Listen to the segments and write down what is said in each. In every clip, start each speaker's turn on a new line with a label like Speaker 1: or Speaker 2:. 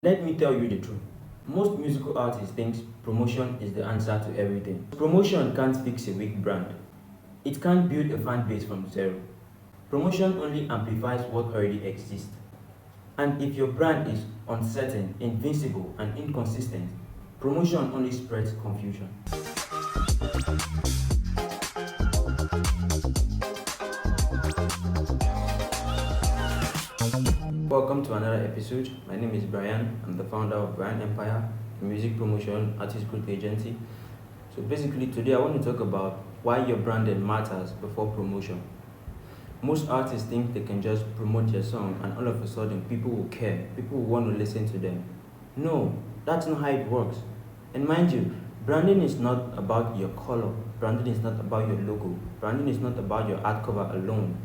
Speaker 1: Let me tell you the truth. Most musical artists think promotion is the answer to everything. Promotion can't fix a weak brand. It can't build a fan base from zero. Promotion only amplifies what already exists. And if your brand is uncertain, invincible, and inconsistent, promotion only spreads confusion. Welcome to another episode. My name is Bryan. I'm the founder of Bryan'sMpire, a music promotion artist growth agency. So basically today I want to talk about why your branding matters before promotion. Most artists think they can just promote their song and all of a sudden people will care, people will want to listen to them. No, that's not how it works. And mind you, branding is not about your color, branding is not about your logo, branding is not about your art cover alone.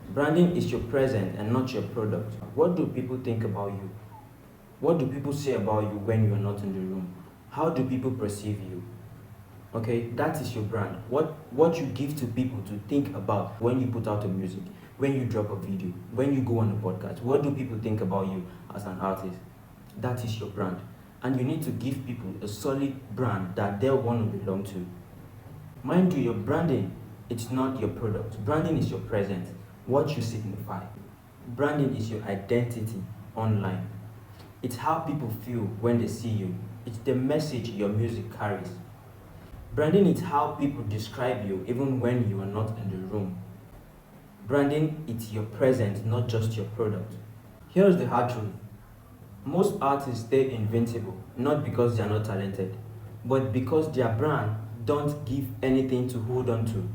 Speaker 1: Branding is your present and not your product. What do people think about you? What do people say about you when you are not in the room? How do people perceive you? Okay, that is your brand. What you give to people to think about when you put out a music, when you drop a video, when you go on a podcast. What do people think about you as an artist? That is your brand. And you need to give people a solid brand that they'll want to belong to. Mind you, your branding, it's not your product. Branding is your present, what you signify. Branding is your identity online. It's how people feel when they see you. It's the message your music carries. Branding is how people describe you even when you are not in the room. Branding is your present, not just your product. Here's the hard truth. Most artists stay invincible, not because they are not talented, but because their brand don't give anything to hold on to.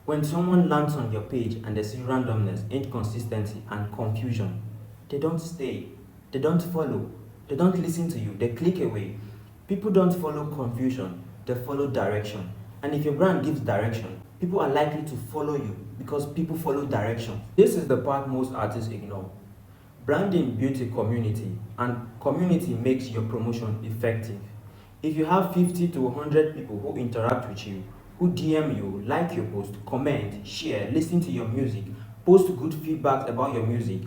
Speaker 1: When someone lands on your page and they see randomness, inconsistency, and confusion, they don't stay, they don't follow, they don't listen to you, they click away. People don't follow confusion, they follow direction. And if your brand gives direction, people are likely to follow you because people follow direction. This is the part most artists ignore. Branding builds a community, and community makes your promotion effective. If you have 50 to 100 people who interact with you, who DM you, like your post, comment, share, listen to your music, post good feedback about your music.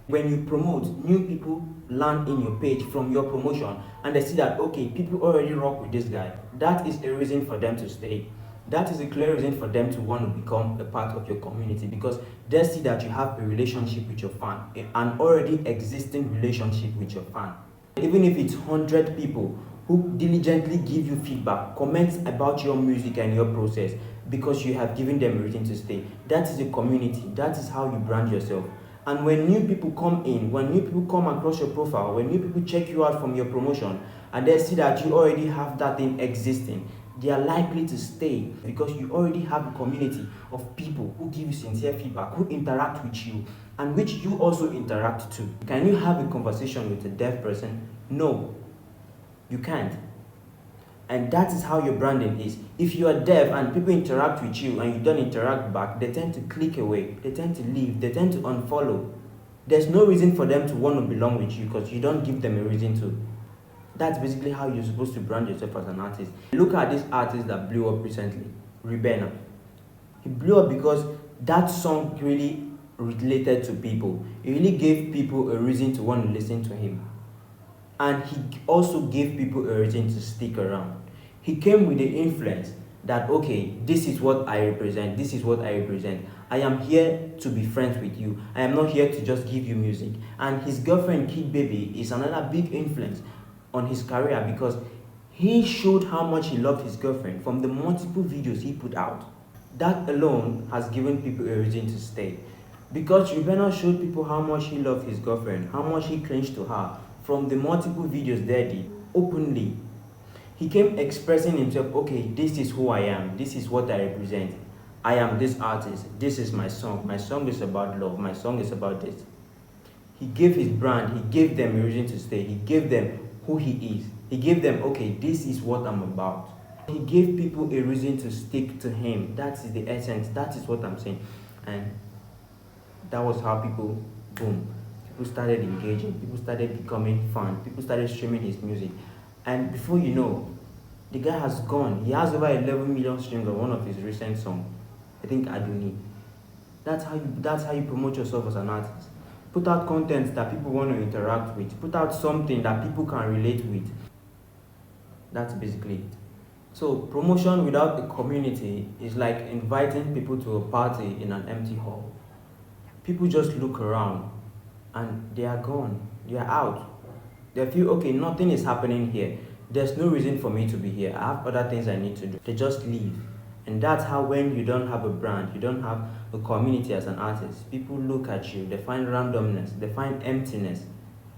Speaker 1: When you promote, new people land in your page from your promotion and they see that, okay, people already rock with this guy. That is a reason for them to stay. That is a clear reason for them to want to become a part of your community because they see that you have a relationship with your fan, an already existing relationship with your fan. Even if it's 100 people who diligently give you feedback, comments about your music and your process because you have given them a reason to stay. That is a community. That is how you brand yourself. And when new people come in, when new people come across your profile, when new people check you out from your promotion and they see that you already have that thing existing, they are likely to stay because you already have a community of people who give you sincere feedback, who interact with you, and which you also interact to. Can you have a conversation with a deaf person? No. You can't. And that is how your branding is. If you are deaf and people interact with you and you don't interact back, they tend to click away, they tend to leave, they tend to unfollow. There's no reason for them to want to belong with you because you don't give them a reason to. That's basically how you're supposed to brand yourself as an artist. Look at this artist that blew up recently, Rihanna. He blew up because that song really related to people. It really gave people a reason to want to listen to him. And he also gave people a reason to stick around. He came with the influence that, okay, this is what I represent, this is what I represent. I am here to be friends with you. I am not here to just give you music. And his girlfriend, Kid Baby, is another big influence on his career because he showed how much he loved his girlfriend from the multiple videos he put out. That alone has given people a reason to stay. Because Rihanna showed people how much he loved his girlfriend, how much he clinged to her, from the multiple videos they did, openly. He came expressing himself, okay, this is who I am, this is what I represent. I am this artist, this is my song is about love, my song is about this. He gave his brand, he gave them a reason to stay, he gave them who he is. He gave them, okay, this is what I'm about. He gave people a reason to stick to him. That is the essence, that is what I'm saying. And that was how people, boom. People started engaging, people started becoming fans, people started streaming his music. And before you know, the guy has gone. He has over 11 million streams on one of his recent songs. I think Aduni. That's how you promote yourself as an artist. Put out content that people want to interact with. Put out something that people can relate with. That's basically it. So promotion without a community is like inviting people to a party in an empty hall. People just look around and they are gone. They are out. They feel, okay, nothing is happening here. There's no reason for me to be here. I have other things I need to do. They just leave. And that's how, when you don't have a brand, you don't have a community as an artist, people look at you, they find randomness, they find emptiness,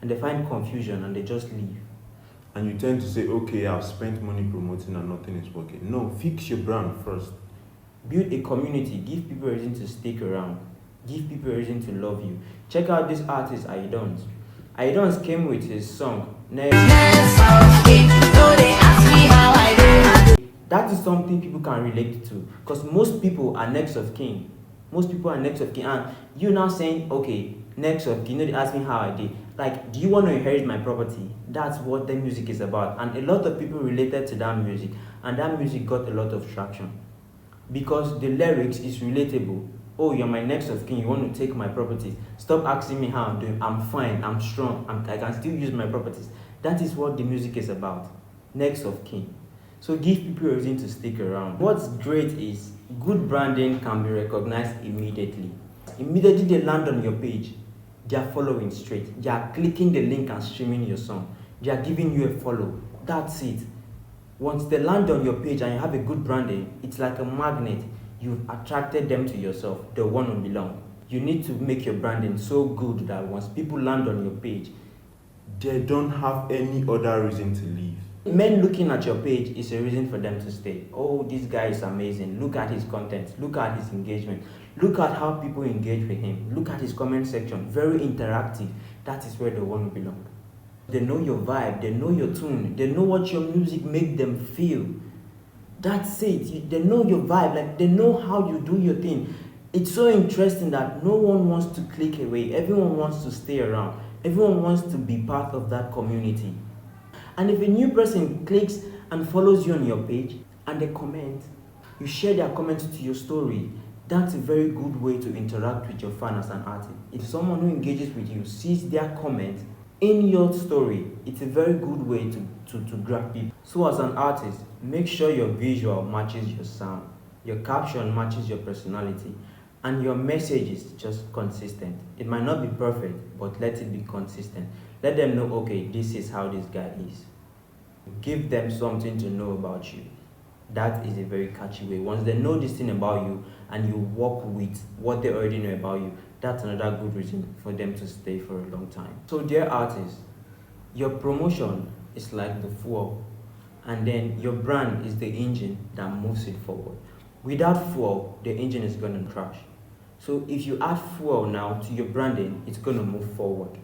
Speaker 1: and they find confusion, and they just leave.
Speaker 2: And you tend to say, okay, I've spent money promoting and nothing is working. No, fix your brand first.
Speaker 1: Build a community. Give people a reason to stick around. Give people a reason to love you. Check out this artist, Aidons. Aidons came with his song, That is something people can relate to, because most people are next of kin. Most people are next of kin, and you now saying, okay, next of kin. They ask me how I did. Like, do you want to inherit my property? That's what the music is about, and a lot of people related to that music, and that music got a lot of traction because the lyrics is relatable. Oh, you're my next of kin. You want to take my properties? Stop asking me how I'm doing. I'm fine. I'm strong. I can still use my properties. That is what the music is about. Next of kin. So give people a reason to stick around. What's great is good branding can be recognized immediately. Immediately they land on your page, they are following straight. They are clicking the link and streaming your song. They are giving you a follow. That's it. Once they land on your page and you have a good branding, it's like a magnet. You've attracted them to yourself. They want to belong. You need to make your branding so good that once people land on your page,
Speaker 2: they don't have any other reason to leave.
Speaker 1: Men looking at your page is a reason for them to stay. Oh, this guy is amazing. Look at his content. Look at his engagement. Look at how people engage with him. Look at his comment section. Very interactive. That is where they want to belong. They know your vibe. They know your tune. They know what your music makes them feel. That's it. They know your vibe. Like, they know how you do your thing. It's so interesting that no one wants to click away. Everyone wants to stay around. Everyone wants to be part of that community. And if a new person clicks and follows you on your page and they comment, you share their comments to your story, that's a very good way to interact with your fan as an artist. If someone who engages with you sees their comment in your story, it's a very good way to grab people. So as an artist, make sure your visual matches your sound, your caption matches your personality, and your message is just consistent. It might not be perfect, but let it be consistent. Let them know, okay, this is how this guy is. Give them something to know about you. That is a very catchy way. Once they know this thing about you and you work with what they already know about you, that's another good reason for them to stay for a long time. So dear artists, your promotion is like the fuel, and then your brand is the engine that moves it forward. Without fuel, the engine is going to crash. So if you add fuel now to your branding, it's going to move forward.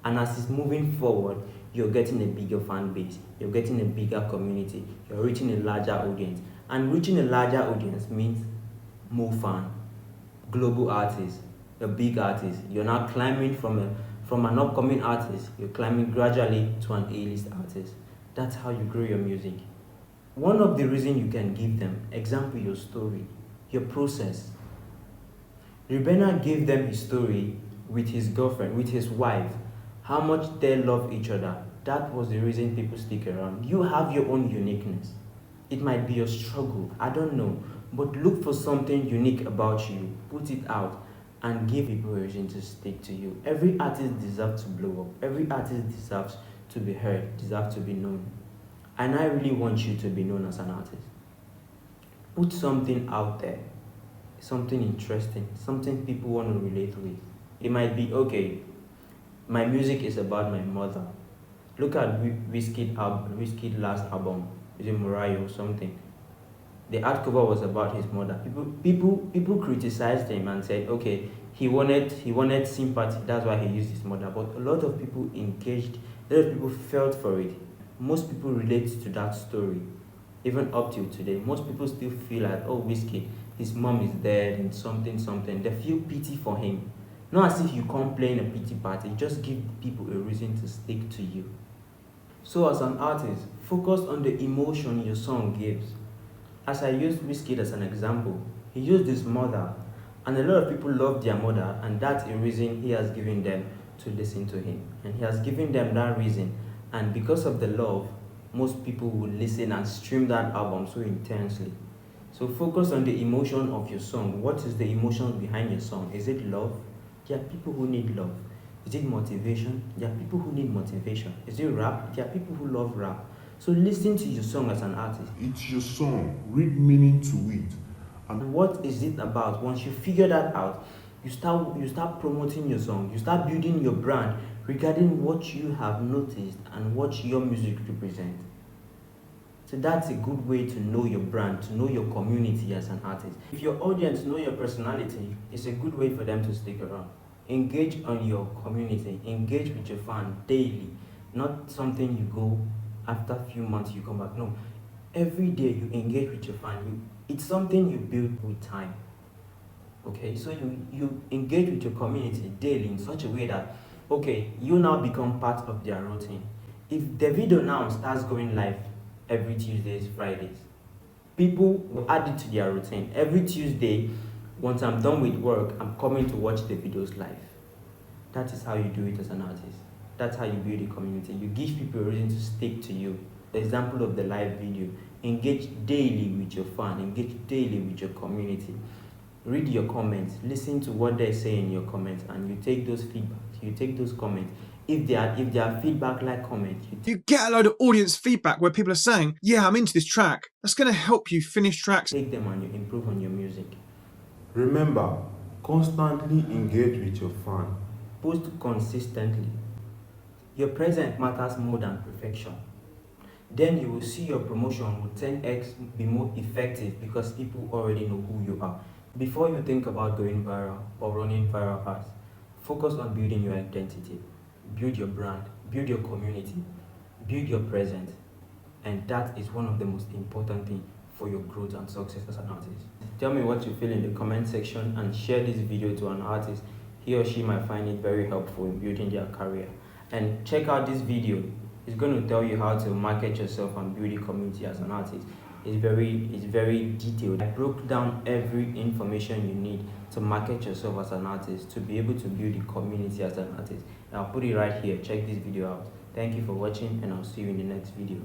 Speaker 1: And as it's moving forward, you're getting a bigger fan base, you're getting a bigger community, you're reaching a larger audience. And reaching a larger audience means more fan, global artists, a big artist. You're now climbing from an upcoming artist, you're climbing gradually to an A-list artist. That's how you grow your music. One of the reasons you can give them, example, your story, your process. Ribena gave them his story with his girlfriend, with his wife, how much they love each other. That was the reason people stick around. You have your own uniqueness. It might be your struggle, I don't know, but look for something unique about you, put it out, and give people a reason to stick to you. Every artist deserves to blow up. Every artist deserves to be heard, deserves to be known. And I really want you to be known as an artist. Put something out there, something interesting, something people want to relate with. It might be, okay, my music is about my mother. Look at Wizkid's last album, is it Mariah or something? The art cover was about his mother. People criticized him and said, okay, he wanted sympathy, that's why he used his mother. But a lot of people engaged, a lot of people felt for it. Most people relate to that story, even up till today. Most people still feel like, oh, Wizkid, his mom is dead and something. They feel pity for him. Not as if you come playing a pity party, just give people a reason to stick to you. So as an artist, focus on the emotion your song gives. As I used Wizkid as an example, he used his mother And a lot of people love their mother, and that's a reason he has given them to listen to him. And he has given them that reason. And because of the love, most people will listen and stream that album so intensely. So focus on the emotion of your song. What is the emotion behind your song? Is it love? There are people who need love. Is it motivation? There are people who need motivation. Is it rap? There are people who love rap. So listen to your song as an artist.
Speaker 3: It's your song. Read meaning to it.
Speaker 1: And what is it about? Once you figure that out, you start promoting your song. You start building your brand regarding what you have noticed and what your music represents. So that's a good way to know your brand, to know your community as an artist. If your audience know your personality, it's a good way for them to stick around. Engage on your community, engage with your fan daily, not something you go after a few months you come back. No, every day you engage with your fan. It's something you build with time. Okay, so you engage with your community daily in such a way that, okay, you now become part of their routine. If the video now starts going live every Tuesdays, Fridays, people will add it to their routine. Every Tuesday, once I'm done with work, I'm coming to watch the videos live. That is how you do it as an artist. That's how you build a community. You give people a reason to stick to you. The example of the live video. Engage daily with your fan. Engage daily with your community. Read your comments. Listen to what they say in your comments, and you take those feedbacks. You take those comments. If they are feedback like comments,
Speaker 4: you get a load of audience feedback where people are saying, yeah, I'm into this track. That's going to help you finish tracks.
Speaker 1: Take them and you improve on your music.
Speaker 2: Remember, constantly engage with your fan.
Speaker 1: Post consistently. Your present matters more than perfection. Then you will see your promotion will 10x be more effective because people already know who you are. Before you think about going viral or running viral ads, focus on building your identity, build your brand, build your community, build your presence, and that is one of the most important things for your growth and success as an artist. Tell me what you feel in the comment section and share this video to an artist. He or she might find it very helpful in building their career. And check out this video. It's going to tell you how to market yourself and build a community as an artist. It's very detailed. I broke down every information you need to market yourself as an artist, to be able to build a community as an artist. And I'll put it right here. Check this video out. Thank you for watching, and I'll see you in the next video.